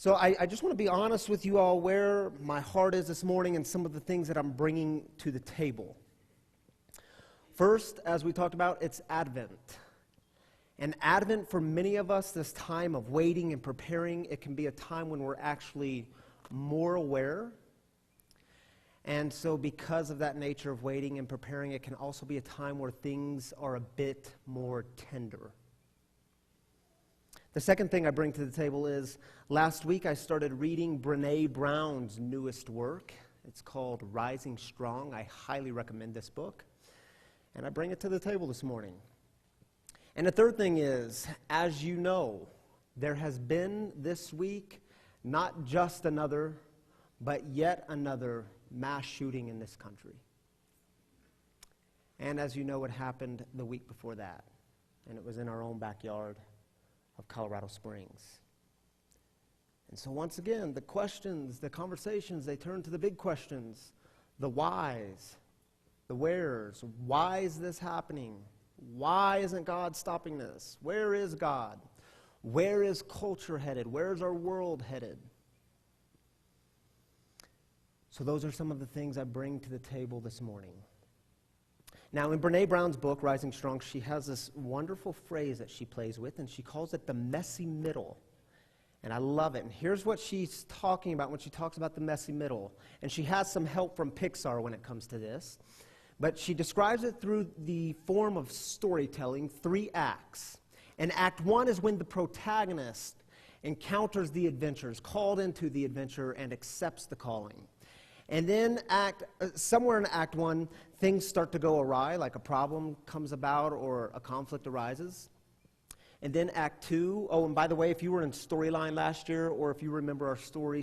So I just want to be honest with you all where my heart is this morning and some of the things that I'm bringing to the table. First, as we talked about, it's Advent. And Advent, for many of us, this time of waiting and preparing, it can be a time when we're actually more aware. And so because of that nature of waiting and preparing, it can also be a time where things are a bit more tender. The second thing I bring to the table is, last week I started reading Brené Brown's newest work. It's called Rising Strong. I highly recommend this book. And I bring it to the table this morning. And the third thing is, as you know, there has been this week not just another, but yet another mass shooting in this country. And as you know, it happened the week before that. And it was in our own backyard of Colorado Springs. And so once again, the questions, the conversations, they turn to the big questions, the whys, the wheres. Why is this happening? Why isn't God stopping this? Where is God? Where is culture headed? Where is our world headed? So those are some of the things I bring to the table this morning. Now, in Brené Brown's book, Rising Strong, she has this wonderful phrase that she plays with, and she calls it the messy middle. And I love it. And here's what she's talking about when she talks about the messy middle. And she has some help from Pixar when it comes to this. But she describes it through the form of storytelling, 3 acts. And Act 1 is when the protagonist encounters the adventure, is called into the adventure, and accepts the calling. And then somewhere in Act 1, things start to go awry, like a problem comes about or a conflict arises. And then Act 2, and by the way, if you were in Storyline last year, or if you remember our story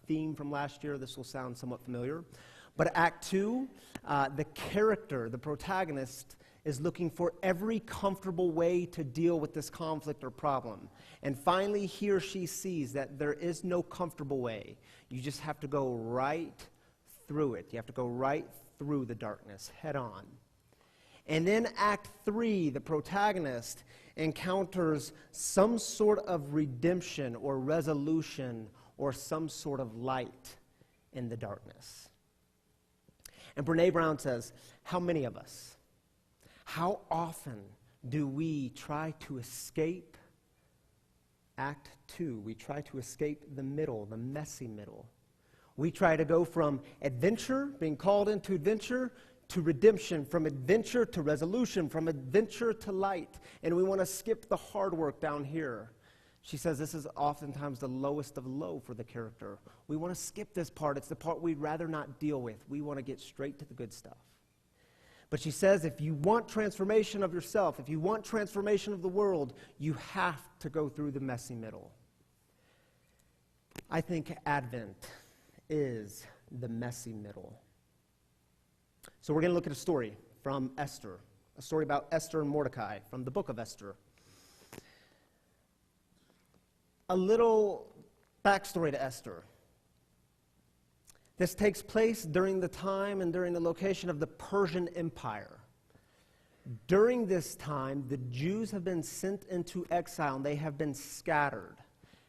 theme from last year, this will sound somewhat familiar. But Act 2, the character, the protagonist, is looking for every comfortable way to deal with this conflict or problem. And finally, he or she sees that there is no comfortable way. You just have to go right through it. You have to go right through the darkness, head on. And then Act 3, the protagonist encounters some sort of redemption or resolution or some sort of light in the darkness. And Brené Brown says, how many of us, how often do we try to escape Act 2? We try to escape the middle, the messy middle. We try to go from adventure, being called into adventure, to redemption, from adventure to resolution, from adventure to light. And we want to skip the hard work down here. She says this is oftentimes the lowest of low for the character. We want to skip this part. It's the part we'd rather not deal with. We want to get straight to the good stuff. But she says if you want transformation of yourself, if you want transformation of the world, you have to go through the messy middle. I think Advent is the messy middle. So we're going to look at a story from Esther, a story about Esther and Mordecai from the book of Esther. A little backstory to Esther. This takes place during the time and during the location of the Persian Empire. During this time, the Jews have been sent into exile and they have been scattered.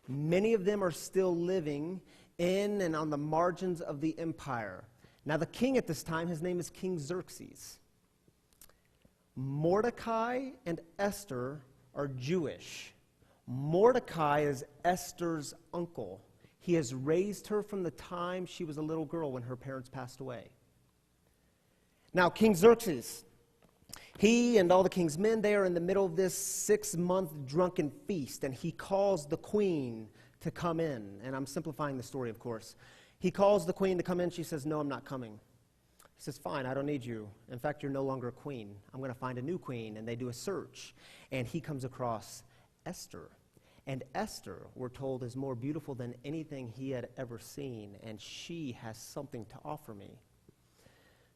Many of them are still living in and on the margins of the empire. Now, the king at this time, his name is King Xerxes. Mordecai and Esther are Jewish. Mordecai is Esther's uncle. He has raised her from the time she was a little girl when her parents passed away. Now, King Xerxes, he and all the king's men, they are in the middle of this 6-month drunken feast, and he calls the queen to come in. And I'm simplifying the story, of course. He calls the queen to come in. She says, no, I'm not coming. He says, fine, I don't need you. In fact, you're no longer a queen. I'm going to find a new queen. And they do a search. And he comes across Esther. And Esther, we're told, is more beautiful than anything he had ever seen. And she has something to offer me.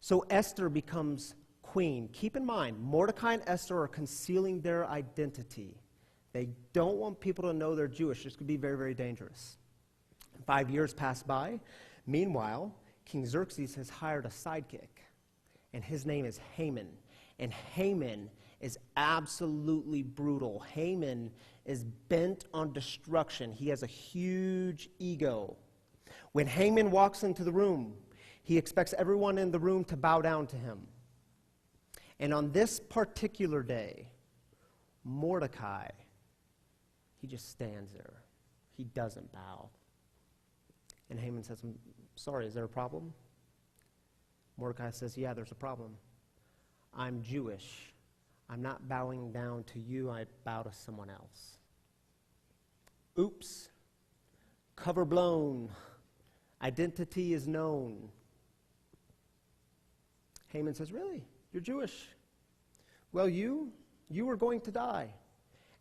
So Esther becomes queen. Keep in mind, Mordecai and Esther are concealing their identity. They don't want people to know they're Jewish. This could be very, very dangerous. 5 years pass by. Meanwhile, King Xerxes has hired a sidekick, and his name is Haman. And Haman is absolutely brutal. Haman is bent on destruction. He has a huge ego. When Haman walks into the room, he expects everyone in the room to bow down to him. And on this particular day, Mordecai, he just stands there. He doesn't bow. And Haman says, I'm sorry, is there a problem? Mordecai says, yeah, there's a problem. I'm Jewish. I'm not bowing down to you. I bow to someone else. Oops. Cover blown. Identity is known. Haman says, really? You're Jewish? Well, you are going to die.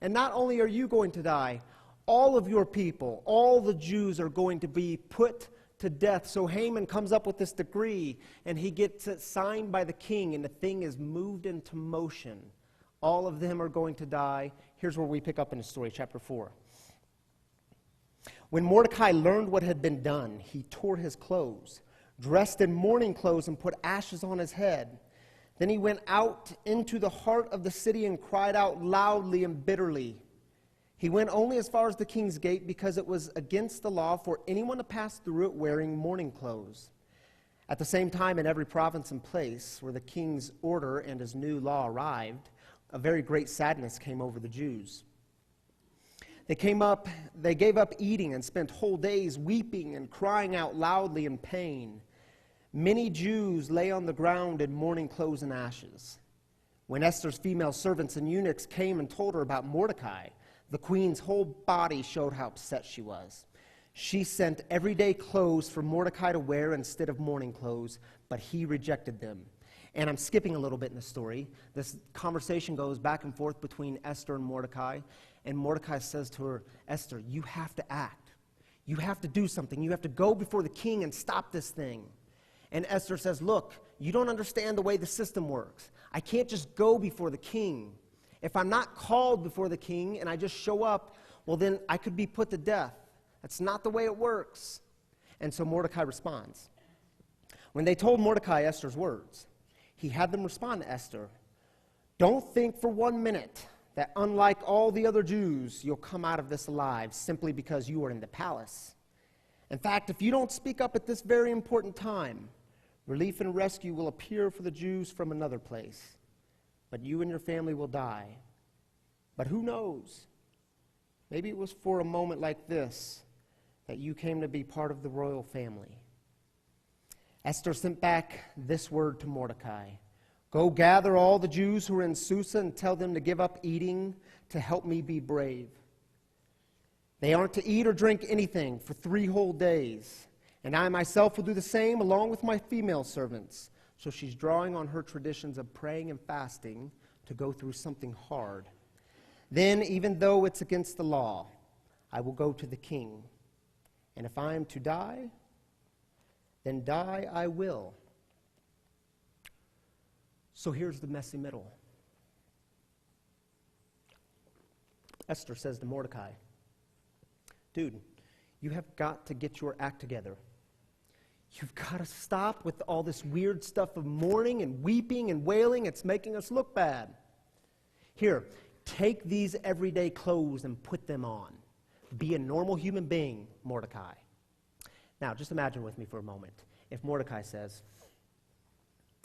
And not only are you going to die, all of your people, all the Jews are going to be put to death. So Haman comes up with this decree, and he gets it signed by the king, and the thing is moved into motion. All of them are going to die. Here's where we pick up in the story, chapter 4. When Mordecai learned what had been done, he tore his clothes, dressed in mourning clothes, and put ashes on his head. Then he went out into the heart of the city and cried out loudly and bitterly. He went only as far as the king's gate, because it was against the law for anyone to pass through it wearing mourning clothes. At the same time, in every province and place where the king's order and his new law arrived, a very great sadness came over the Jews. They gave up eating and spent whole days weeping and crying out loudly in pain. Many Jews lay on the ground in mourning clothes and ashes. When Esther's female servants and eunuchs came and told her about Mordecai, the queen's whole body showed how upset she was. She sent everyday clothes for Mordecai to wear instead of mourning clothes, but he rejected them. And I'm skipping a little bit in the story. This conversation goes back and forth between Esther and Mordecai. And Mordecai says to her, Esther, you have to act. You have to do something. You have to go before the king and stop this thing. And Esther says, look, you don't understand the way the system works. I can't just go before the king. If I'm not called before the king and I just show up, well, then I could be put to death. That's not the way it works. And so Mordecai responds. When they told Mordecai Esther's words, he had them respond to Esther, don't think for 1 minute that unlike all the other Jews, you'll come out of this alive simply because you are in the palace. In fact, if you don't speak up at this very important time, relief and rescue will appear for the Jews from another place. But you and your family will die. But who knows? Maybe it was for a moment like this that you came to be part of the royal family. Esther sent back this word to Mordecai. Go gather all the Jews who are in Susa and tell them to give up eating to help me be brave. They aren't to eat or drink anything for 3 whole days. And I myself will do the same along with my female servants. So she's drawing on her traditions of praying and fasting to go through something hard. Then, even though it's against the law, I will go to the king. And if I am to die, then die I will. So here's the messy middle. Esther says to Mordecai, dude, you have got to get your act together. You've got to stop with all this weird stuff of mourning and weeping and wailing. It's making us look bad. Here, take these everyday clothes and put them on. Be a normal human being, Mordecai. Now, just imagine with me for a moment. If Mordecai says,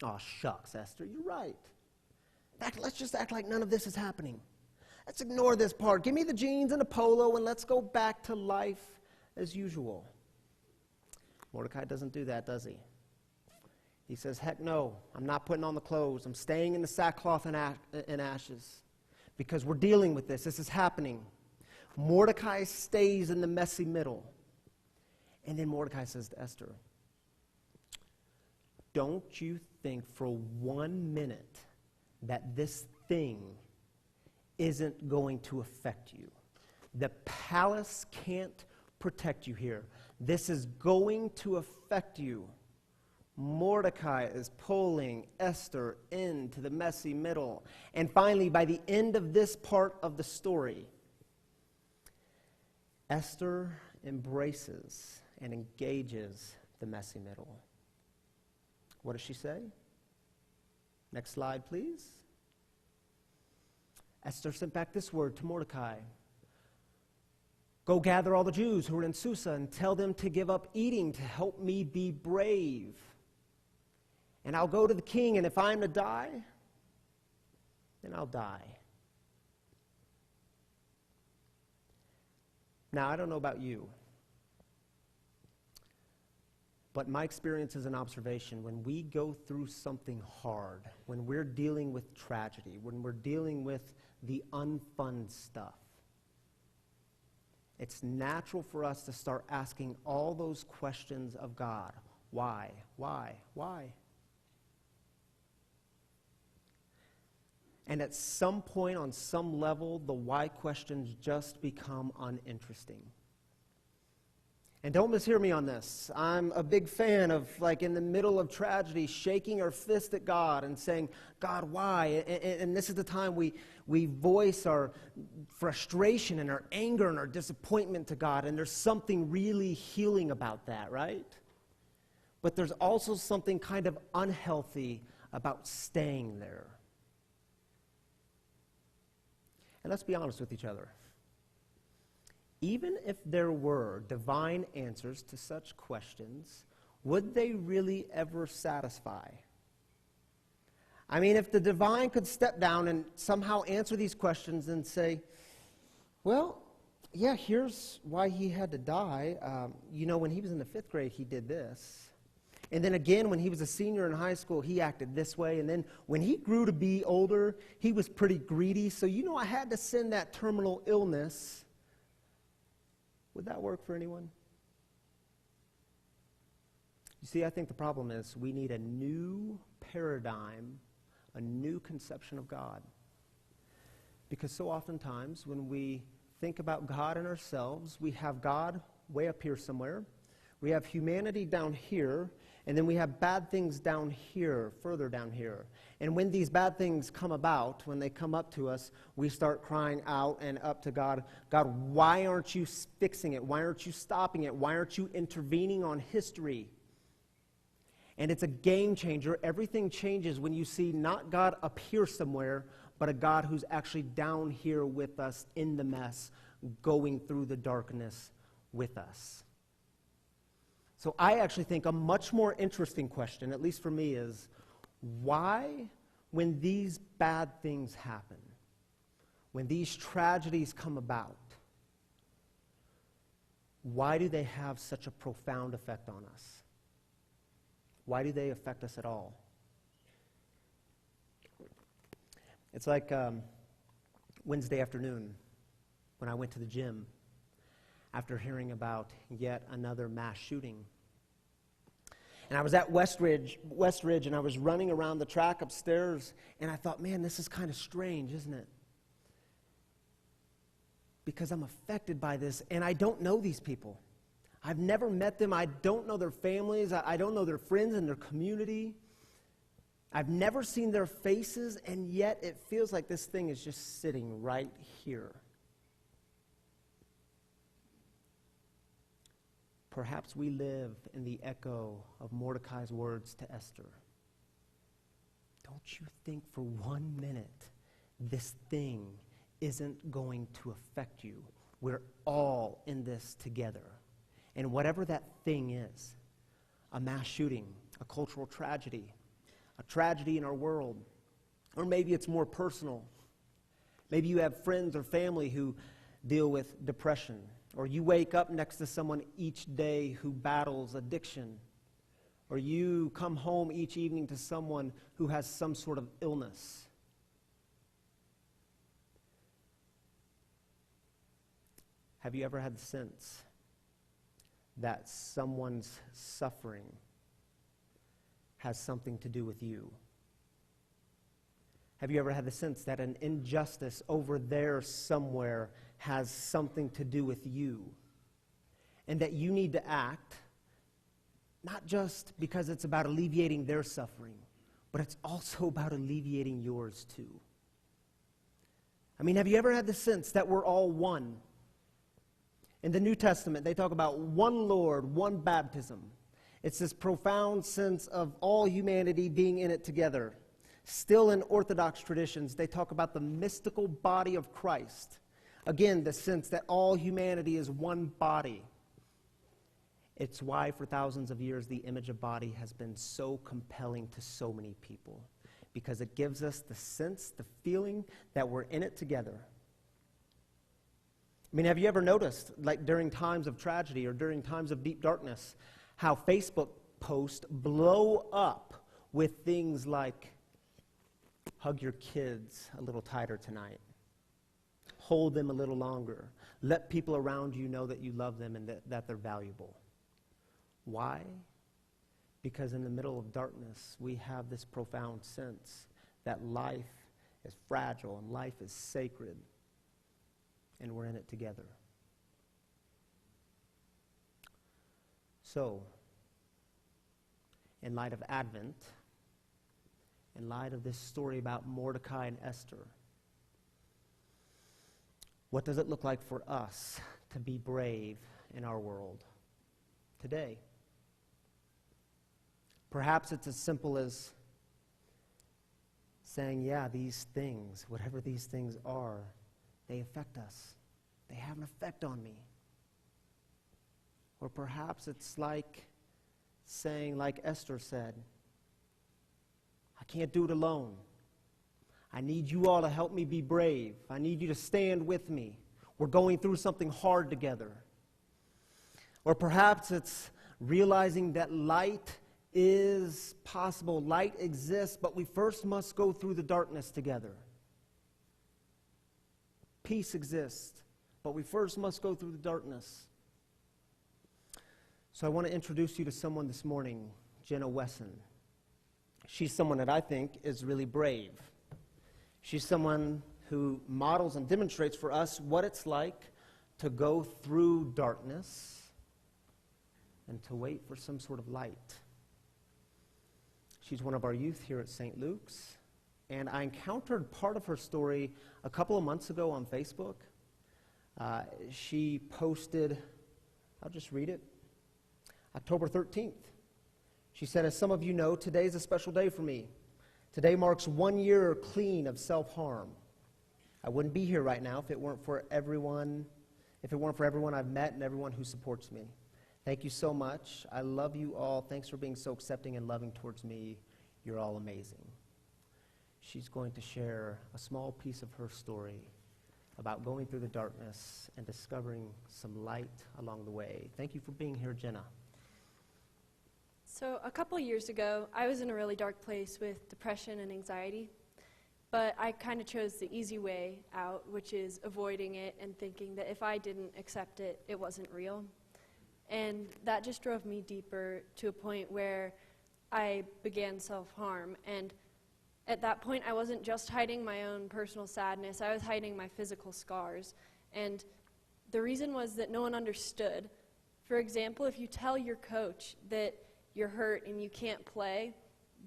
oh, shucks, Esther, you're right. Let's just act like none of this is happening. Let's ignore this part. Give me the jeans and a polo and let's go back to life as usual. Mordecai doesn't do that, does he? He says, heck no, I'm not putting on the clothes. I'm staying in the sackcloth and ashes because we're dealing with this. This is happening. Mordecai stays in the messy middle. And then Mordecai says to Esther, don't you think for 1 minute that this thing isn't going to affect you? The palace can't protect you here. This is going to affect you. Mordecai is pulling Esther into the messy middle. And finally, by the end of this part of the story, Esther embraces and engages the messy middle. What does she say? Next slide, please. Esther sent back this word to Mordecai. Go gather all the Jews who are in Susa and tell them to give up eating to help me be brave. And I'll go to the king, and if I'm to die, then I'll die. Now, I don't know about you, but my experience is an observation. When we go through something hard, when we're dealing with tragedy, when we're dealing with the unfun stuff, it's natural for us to start asking all those questions of God. Why? Why? Why? And at some point, on some level, the why questions just become uninteresting. And don't mishear me on this. I'm a big fan of, like, in the middle of tragedy, shaking our fist at God and saying, God, why? And this is the time we voice our frustration and our anger and our disappointment to God. And there's something really healing about that, right? But there's also something kind of unhealthy about staying there. And let's be honest with each other. Even if there were divine answers to such questions, would they really ever satisfy? I mean, if the divine could step down and somehow answer these questions and say, well, yeah, here's why he had to die. When he was in the 5th grade, he did this. And then again, when he was a senior in high school, he acted this way. And then when he grew to be older, he was pretty greedy. So, I had to send that terminal illness. Would that work for anyone? You see, I think the problem is we need a new paradigm, a new conception of God. Because so oftentimes when we think about God and ourselves, we have God way up here somewhere. We have humanity down here. And then we have bad things down here, further down here. And when these bad things come about, when they come up to us, we start crying out and up to God, God, why aren't you fixing it? Why aren't you stopping it? Why aren't you intervening on history? And it's a game changer. Everything changes when you see not God up here somewhere, but a God who's actually down here with us in the mess, going through the darkness with us. So I actually think a much more interesting question, at least for me, is why, when these bad things happen, when these tragedies come about, why do they have such a profound effect on us? Why do they affect us at all? It's like Wednesday afternoon when I went to the gym after hearing about yet another mass shooting. And I was at Westridge, and I was running around the track upstairs, and I thought, man, this is kind of strange, isn't it? Because I'm affected by this, and I don't know these people. I've never met them. I don't know their families. I don't know their friends and their community. I've never seen their faces, and yet it feels like this thing is just sitting right here. Perhaps we live in the echo of Mordecai's words to Esther. Don't you think for 1 minute this thing isn't going to affect you? We're all in this together. And whatever that thing is, a mass shooting, a cultural tragedy, a tragedy in our world, or maybe it's more personal. Maybe you have friends or family who deal with depression, or you wake up next to someone each day who battles addiction, or you come home each evening to someone who has some sort of illness. Have you ever had the sense that someone's suffering has something to do with you? Have you ever had the sense that an injustice over there somewhere has something to do with you? And that you need to act, not just because it's about alleviating their suffering, but it's also about alleviating yours too. I mean, have you ever had the sense that we're all one? In the New Testament, they talk about one Lord, one baptism. It's this profound sense of all humanity being in it together. Still in Orthodox traditions, they talk about the mystical body of Christ. Again, the sense that all humanity is one body. It's why for thousands of years the image of body has been so compelling to so many people, because it gives us the sense, the feeling that we're in it together. I mean, have you ever noticed, like during times of tragedy or during times of deep darkness, how Facebook posts blow up with things like, hug your kids a little tighter tonight, hold them a little longer, let people around you know that you love them and that they're valuable. Why? Because in the middle of darkness, we have this profound sense that life is fragile and life is sacred, and we're in it together. So, in light of Advent, in light of this story about Mordecai and Esther, what does it look like for us to be brave in our world today? Perhaps it's as simple as saying, yeah, these things, whatever these things are, they affect us. They have an effect on me. Or perhaps it's like saying, like Esther said, I can't do it alone. I need you all to help me be brave. I need you to stand with me. We're going through something hard together. Or perhaps it's realizing that light is possible. Light exists, but we first must go through the darkness together. Peace exists, but we first must go through the darkness. So I want to introduce you to someone this morning, Jenna Wesson. She's someone that I think is really brave. She's someone who models and demonstrates for us what it's like to go through darkness and to wait for some sort of light. She's one of our youth here at St. Luke's, and I encountered part of her story a couple of months ago on Facebook. She posted, I'll just read it, October 13th. She said, as some of you know, today's a special day for me. Today marks 1 year clean of self-harm. I wouldn't be here right now if it weren't for everyone I've met and everyone who supports me. Thank you so much. I love you all. Thanks for being so accepting and loving towards me. You're all amazing. She's going to share a small piece of her story about going through the darkness and discovering some light along the way. Thank you for being here, Jenna. So a couple years ago, I was in a really dark place with depression and anxiety, but I kind of chose the easy way out, which is avoiding it and thinking that if I didn't accept it, it wasn't real. And that just drove me deeper to a point where I began self-harm. And at that point, I wasn't just hiding my own personal sadness, I was hiding my physical scars. And the reason was that no one understood. For example, if you tell your coach that you're hurt and you can't play,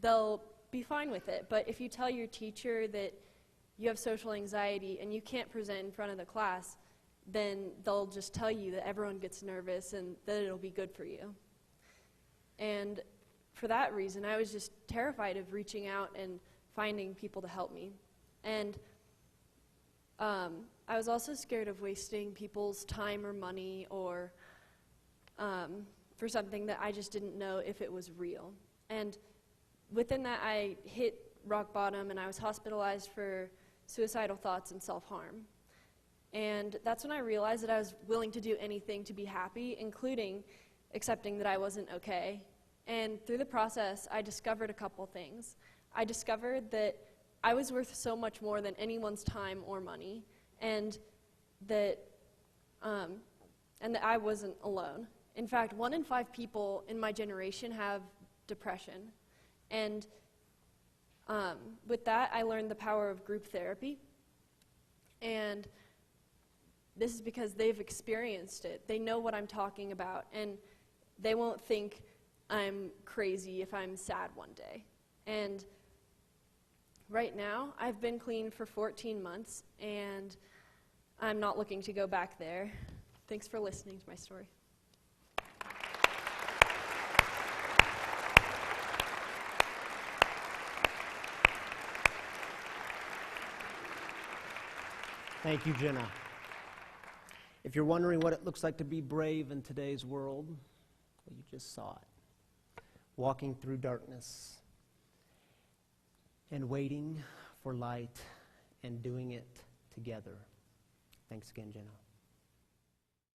they'll be fine with it. But if you tell your teacher that you have social anxiety and you can't present in front of the class, then they'll just tell you that everyone gets nervous and that it'll be good for you. And for that reason, I was just terrified of reaching out and finding people to help me. And I was also scared of wasting people's time or money or for something that I just didn't know if it was real. And within that, I hit rock bottom and I was hospitalized for suicidal thoughts and self-harm. And that's when I realized that I was willing to do anything to be happy, including accepting that I wasn't okay. And through the process, I discovered a couple things. I discovered that I was worth so much more than anyone's time or money, and that I wasn't alone. In fact, 1 in 5 people in my generation have depression. And with that, I learned the power of group therapy. And this is because they've experienced it. They know what I'm talking about, and they won't think I'm crazy if I'm sad one day. And right now, I've been clean for 14 months, and I'm not looking to go back there. Thanks for listening to my story. Thank you, Jenna. If you're wondering what it looks like to be brave in today's world, well, you just saw it. Walking through darkness and waiting for light and doing it together. Thanks again, Jenna.